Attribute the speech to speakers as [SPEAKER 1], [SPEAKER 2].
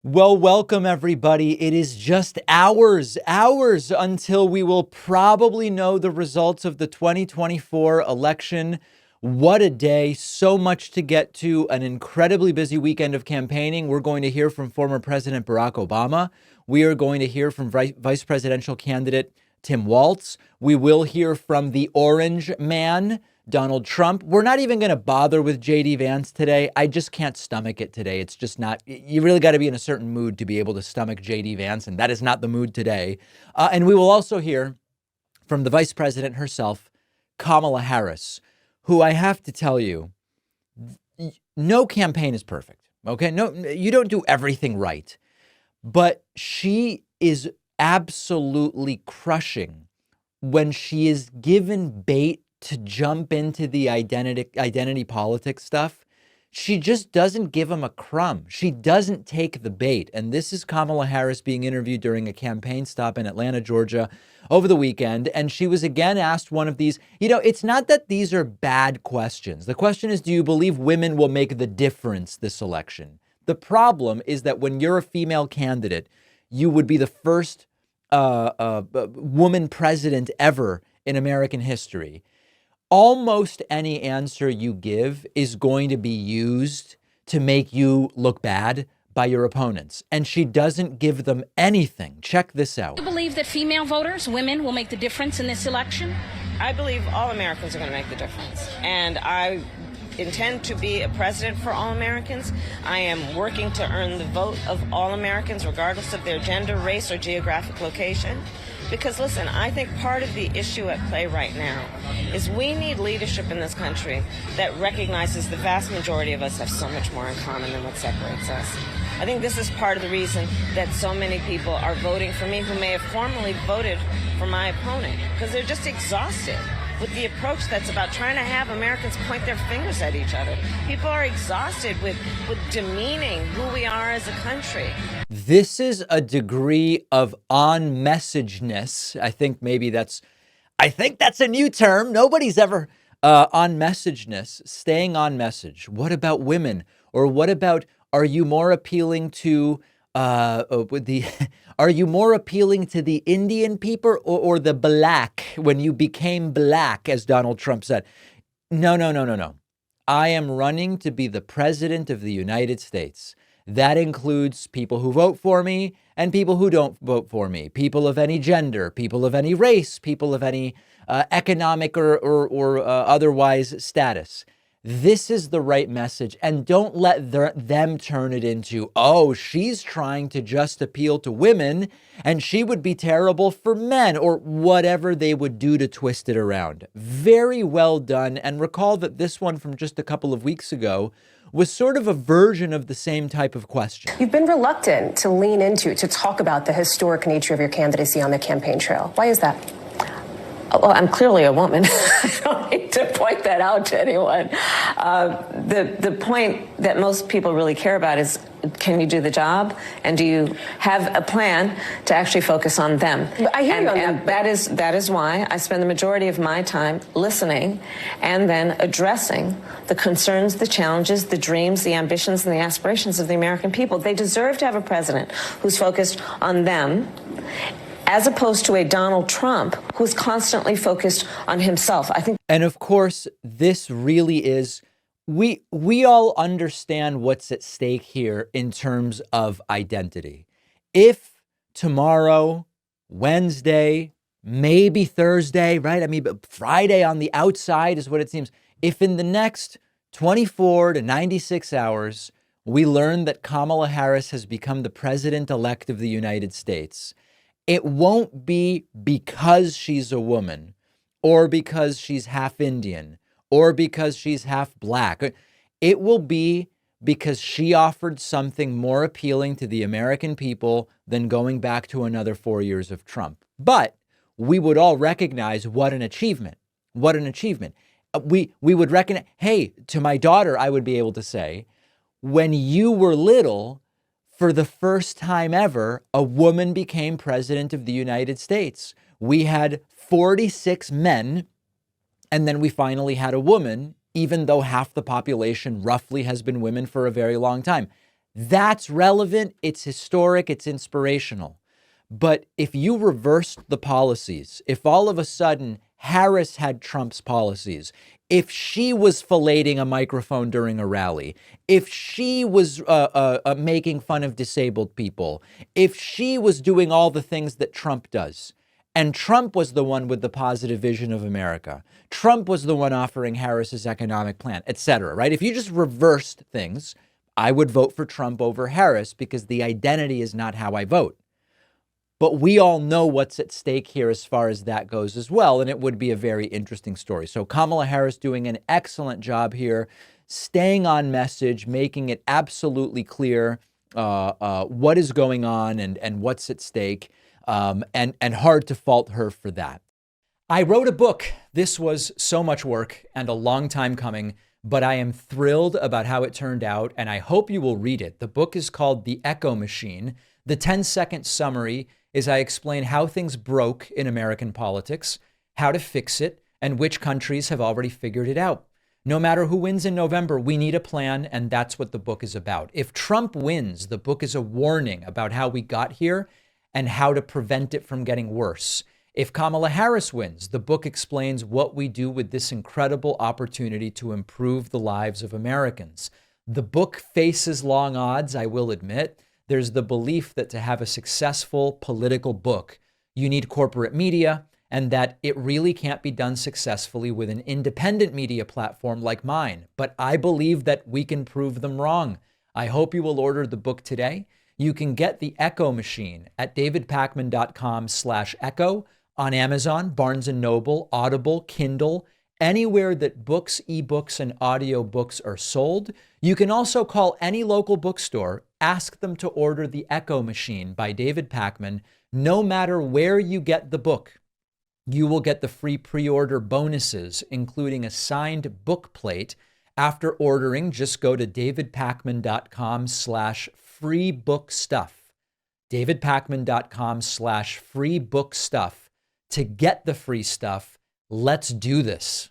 [SPEAKER 1] Well, welcome everybody. It is just hours until we will probably know the results of the 2024 election. What a day. So much to get to. An incredibly busy weekend of campaigning. We're going to hear from former President Barack Obama. We are going to hear from vice presidential candidate Tim Walz. We will hear from the Orange Man, Donald Trump. We're not even going to bother with JD Vance today. I just can't stomach it today. It's just not, you really got to be in a certain mood to be able to stomach JD Vance, and that is not the mood today. And we will also hear from the vice president herself, Kamala Harris, who I have to tell you, no campaign is perfect. Okay. No, you don't do everything right, but she is absolutely crushing when she is given bait to jump into the identity politics stuff. She just doesn't give him a crumb. She doesn't take the bait. And this is Kamala Harris being interviewed during a campaign stop in Atlanta, Georgia over the weekend. And she was again asked one of these, it's not that these are bad questions. The question is, do you believe women will make the difference this election? The problem is that when you're a female candidate, you would be the first woman president ever in American history. Almost any answer you give is going to be used to make you look bad by your opponents. And she doesn't give them anything. Check this out.
[SPEAKER 2] Do you believe that female voters, women, will make the difference in this election?
[SPEAKER 3] I believe all Americans are going to make the difference. And I intend to be a president for all Americans. I am working to earn the vote of all Americans, regardless of their gender, race, or geographic location. Because, listen, I think part of the issue at play right now is we need leadership in this country that recognizes the vast majority of us have so much more in common than what separates us. I think this is part of the reason that so many people are voting for me who may have formerly voted for my opponent, because they're just exhausted with the approach that's about trying to have Americans point their fingers at each other. People are exhausted with demeaning who we are as a country.
[SPEAKER 1] This is a degree of on-messageness. I think that's a new term. Nobody's ever on-messageness, staying on message. What about women? Or what about, are you more appealing to are you more appealing to the Indian people or the black when you became black, as Donald Trump said? No. I am running to be the president of the United States. That includes people who vote for me and people who don't vote for me, people of any gender, people of any race, people of any economic or otherwise status. This is the right message, and don't let them turn it into, oh, she's trying to just appeal to women and she would be terrible for men, or whatever they would do to twist it around. Very well done. And recall that this one from just a couple of weeks ago was sort of a version of the same type of question.
[SPEAKER 4] You've been reluctant to lean into, to talk about the historic nature of your candidacy on the campaign trail. Why is that?
[SPEAKER 3] Well, I'm clearly a woman. I don't need to point that out to anyone. The point that most people really care about is, can you do the job? And do you have a plan to actually focus on them?
[SPEAKER 4] I hear you on
[SPEAKER 3] and that is why I spend the majority of my time listening and then addressing the concerns, the challenges, the dreams, the ambitions, and the aspirations of the American people. They deserve to have a president who's focused on them, as opposed to a Donald Trump who's constantly focused on himself. I think.
[SPEAKER 1] And of course, this really is, we all understand what's at stake here in terms of identity. If tomorrow, Wednesday, maybe Thursday, right? I mean, but Friday on the outside is what it seems. If in the next 24 to 96 hours, we learn that Kamala Harris has become the president-elect of the United States, it won't be because she's a woman, or because she's half Indian, or because she's half black. It will be because she offered something more appealing to the American people than going back to another 4 years of Trump. But we would all recognize what an achievement. What an achievement. We would recognize, hey, to my daughter, I would be able to say, when you were little, for the first time ever, a woman became president of the United States. We had 46 men, and then we finally had a woman, even though half the population roughly has been women for a very long time. That's relevant. It's historic. It's inspirational. But if you reversed the policies, if all of a sudden Harris had Trump's policies, if she was filleting a microphone during a rally, if she was making fun of disabled people, if she was doing all the things that Trump does, and Trump was the one with the positive vision of America, Trump was the one offering Harris's economic plan, et cetera, right? If you just reversed things, I would vote for Trump over Harris because the identity is not how I vote. But we all know what's at stake here as far as that goes as well. And it would be a very interesting story. So Kamala Harris doing an excellent job here, staying on message, making it absolutely clear what is going on and what's at stake. And hard to fault her for that. I wrote a book. This was so much work and a long time coming, but I am thrilled about how it turned out. And I hope you will read it. The book is called The Echo Machine. The 10-second summary is I explain how things broke in American politics, how to fix it, and which countries have already figured it out. No matter who wins in November, we need a plan, and that's what the book is about. If Trump wins, the book is a warning about how we got here and how to prevent it from getting worse. If Kamala Harris wins, the book explains what we do with this incredible opportunity to improve the lives of Americans. The book faces long odds, I will admit. There's the belief that to have a successful political book, you need corporate media, and that it really can't be done successfully with an independent media platform like mine. But I believe that we can prove them wrong. I hope you will order the book today. You can get The Echo Machine at davidpakman.com/echo, on Amazon, Barnes & Noble, Audible, Kindle, anywhere that books, ebooks, and audiobooks are sold. You can also call any local bookstore, ask them to order The Echo Machine by David Pakman. No matter where you get the book, you will get the free pre-order bonuses, including a signed book plate. After ordering, just go to davidpakman.com/freebookstuff. davidpakman.com/freebookstuff to get the free stuff. Let's do this.